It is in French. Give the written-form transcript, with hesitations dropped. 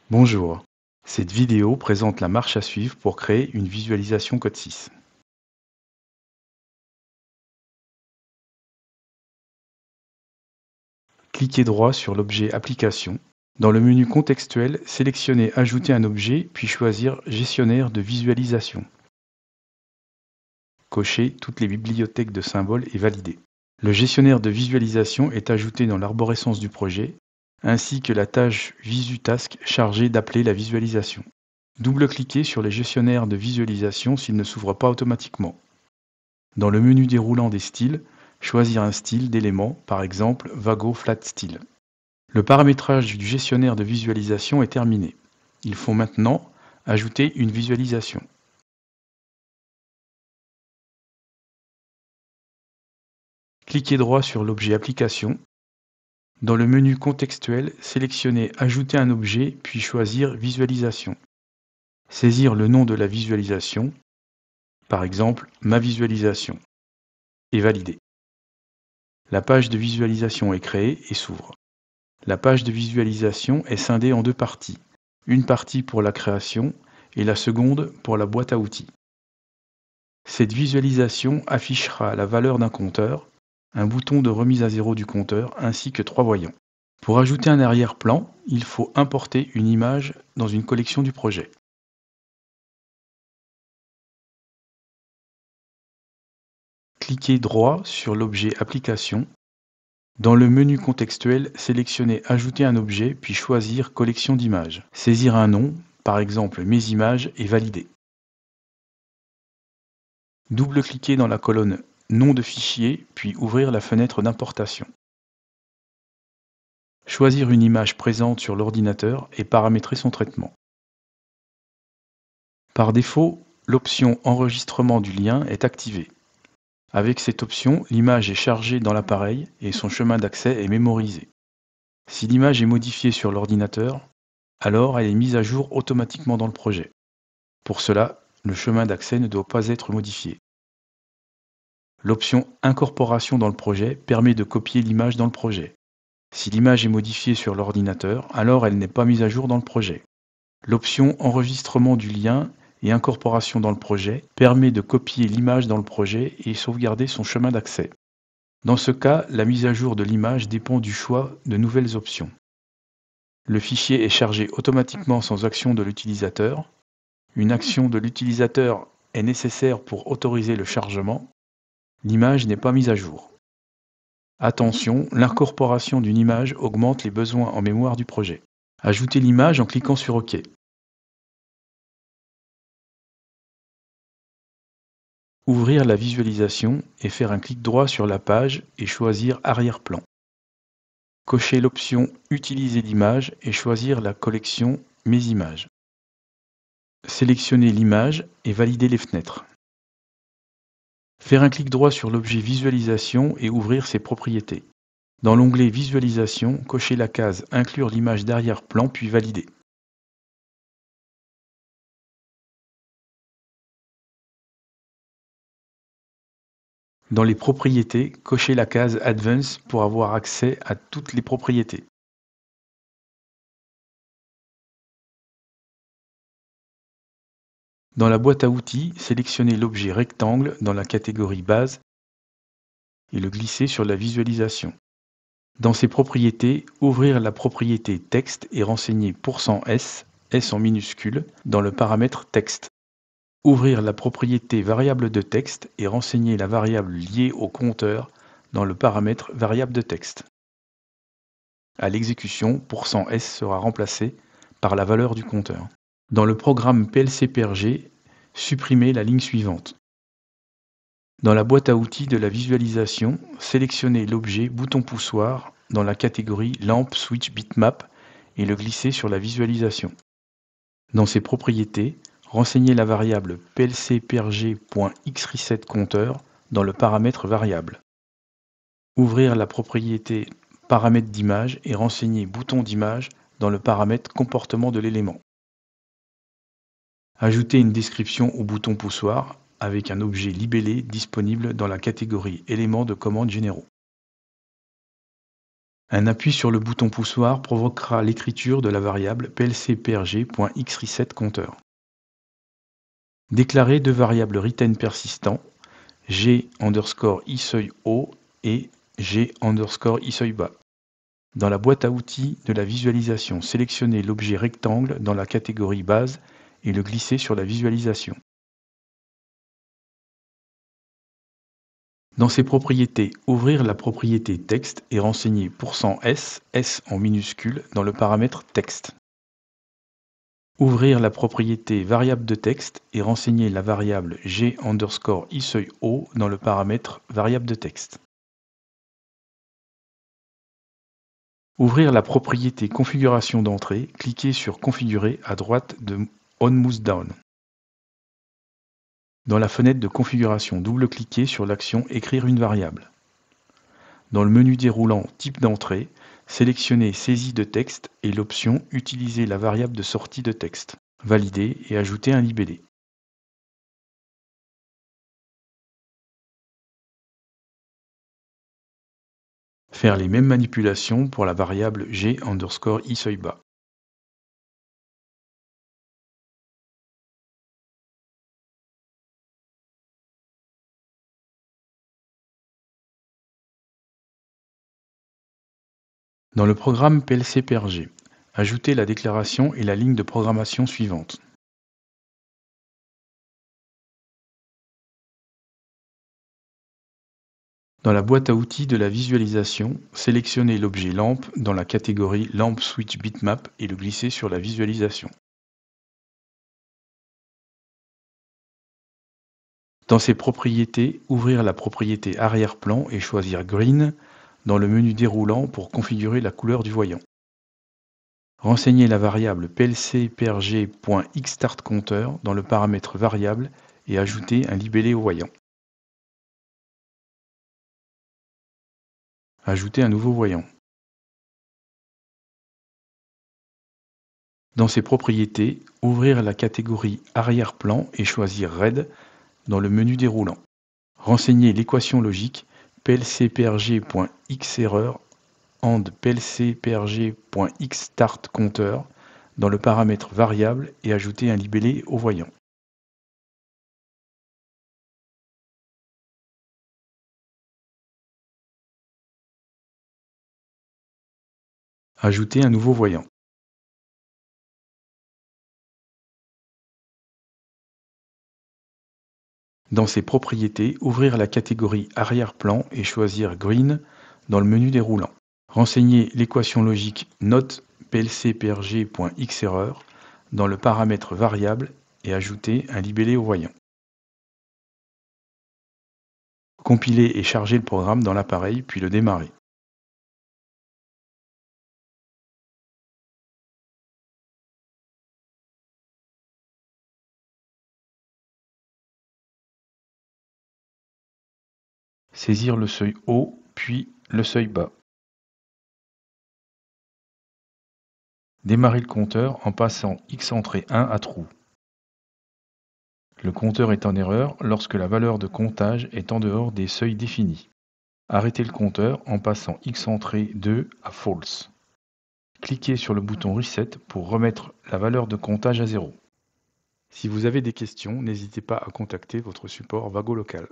Bonjour. Cette vidéo présente la marche à suivre pour créer une visualisation code 6. Cliquez droit sur l'objet Application. Dans le menu contextuel, sélectionnez Ajouter un objet, puis choisir Gestionnaire de visualisation. Cochez toutes les bibliothèques de symboles et validez. Le gestionnaire de visualisation est ajouté dans l'arborescence du projet, ainsi que la tâche VisuTask chargée d'appeler la visualisation. Double-cliquez sur les gestionnaires de visualisation s'ils ne s'ouvrent pas automatiquement. Dans le menu déroulant des styles, choisir un style d'élément, par exemple Vago Flat Style. Le paramétrage du gestionnaire de visualisation est terminé. Il faut maintenant ajouter une visualisation. Cliquez droit sur l'objet Application. Dans le menu contextuel, sélectionnez Ajouter un objet, puis choisir Visualisation. Saisir le nom de la visualisation, par exemple Ma visualisation, et valider. La page de visualisation est créée et s'ouvre. La page de visualisation est scindée en deux parties, une partie pour la création et la seconde pour la boîte à outils. Cette visualisation affichera la valeur d'un compteur, un bouton de remise à zéro du compteur ainsi que 3 voyants. Pour ajouter un arrière-plan, il faut importer une image dans une collection du projet. Cliquez droit sur l'objet Application. Dans le menu contextuel, sélectionnez Ajouter un objet puis choisir Collection d'images. Saisir un nom, par exemple Mes images, et valider. Double-cliquez dans la colonne Nom de fichier puis ouvrir la fenêtre d'importation. Choisir une image présente sur l'ordinateur et paramétrer son traitement. Par défaut, l'option Enregistrement du lien est activée. Avec cette option, l'image est chargée dans l'appareil et son chemin d'accès est mémorisé. Si l'image est modifiée sur l'ordinateur, alors elle est mise à jour automatiquement dans le projet. Pour cela, le chemin d'accès ne doit pas être modifié. L'option Incorporation dans le projet permet de copier l'image dans le projet. Si l'image est modifiée sur l'ordinateur, alors elle n'est pas mise à jour dans le projet. L'option Enregistrement du lien et incorporation dans le projet permet de copier l'image dans le projet et sauvegarder son chemin d'accès. Dans ce cas, la mise à jour de l'image dépend du choix de nouvelles options. Le fichier est chargé automatiquement sans action de l'utilisateur. Une action de l'utilisateur est nécessaire pour autoriser le chargement. L'image n'est pas mise à jour. Attention, l'incorporation d'une image augmente les besoins en mémoire du projet. Ajoutez l'image en cliquant sur OK. Ouvrir la visualisation et faire un clic droit sur la page et choisir Arrière-plan. Cochez l'option Utiliser l'image et choisir la collection Mes images. Sélectionnez l'image et validez les fenêtres. Faire un clic droit sur l'objet Visualisation et ouvrir ses propriétés. Dans l'onglet Visualisation, cochez la case Inclure l'image d'arrière-plan puis valider. Dans les propriétés, cochez la case Advanced pour avoir accès à toutes les propriétés. Dans la boîte à outils, sélectionnez l'objet rectangle dans la catégorie Base et le glisser sur la visualisation. Dans ses propriétés, ouvrir la propriété Texte et renseigner %S, S en minuscule, dans le paramètre Texte. Ouvrir la propriété Variable de texte et renseigner la variable liée au compteur dans le paramètre Variable de texte. À l'exécution, %S sera remplacé par la valeur du compteur. Dans le programme PLC-PRG, supprimez la ligne suivante. Dans la boîte à outils de la visualisation, sélectionnez l'objet bouton poussoir dans la catégorie Lampe Switch Bitmap et le glisser sur la visualisation. Dans ses propriétés, renseignez la variable plcprg.xresetCompteur dans le paramètre variable. Ouvrir la propriété Paramètres d'image et renseigner bouton d'image dans le paramètre Comportement de l'élément. Ajoutez une description au bouton poussoir avec un objet libellé disponible dans la catégorie Éléments de commande généraux. Un appui sur le bouton poussoir provoquera l'écriture de la variable plcprg.xResetCounter. Déclarez deux variables retain persistants, g_iseuil_haut et g_iseuil_bas. Dans la boîte à outils de la visualisation, sélectionnez l'objet rectangle dans la catégorie base et le glissez sur la visualisation. Dans ses propriétés, ouvrir la propriété texte et renseigner %s, S en minuscule, dans le paramètre texte. Ouvrir la propriété variable de texte et renseigner la variable g_iseuil_haut dans le paramètre variable de texte. Ouvrir la propriété configuration d'entrée, cliquez sur Configurer à droite de OnMouseDown. Dans la fenêtre de configuration, double-cliquez sur l'action Écrire une variable. Dans le menu déroulant Type d'entrée, sélectionnez Saisie de texte et l'option Utiliser la variable de sortie de texte. Validez et ajoutez un libellé. Faire les mêmes manipulations pour la variable g_iseuil_bas. Dans le programme plcprg, ajoutez la déclaration et la ligne de programmation suivante. Dans la boîte à outils de la visualisation, sélectionnez l'objet lampe dans la catégorie Lamp Switch Bitmap et le glissez sur la visualisation. Dans ses propriétés, ouvrir la propriété arrière-plan et choisir Green dans le menu déroulant pour configurer la couleur du voyant. Renseignez la variable plcprg.xStartCounter dans le paramètre variable et ajoutez un libellé au voyant. Ajoutez un nouveau voyant. Dans ses propriétés, ouvrir la catégorie arrière-plan et choisir Red dans le menu déroulant. Renseignez l'équation logique plcprg.xError and plcprg.xStartCounter dans le paramètre variable et ajoutez un libellé au voyant. Ajoutez un nouveau voyant. Dans ses propriétés, ouvrir la catégorie arrière-plan et choisir Green dans le menu déroulant. Renseignez l'équation logique note plcprg.xError dans le paramètre variable et ajoutez un libellé au voyant. Compilez et chargez le programme dans l'appareil puis le démarrer. Saisir le seuil haut puis le seuil bas. Démarrer le compteur en passant X entrée 1 à trou. Le compteur est en erreur lorsque la valeur de comptage est en dehors des seuils définis. Arrêtez le compteur en passant X entrée 2 à false. Cliquez sur le bouton Reset pour remettre la valeur de comptage à 0. Si vous avez des questions, n'hésitez pas à contacter votre support Vago local.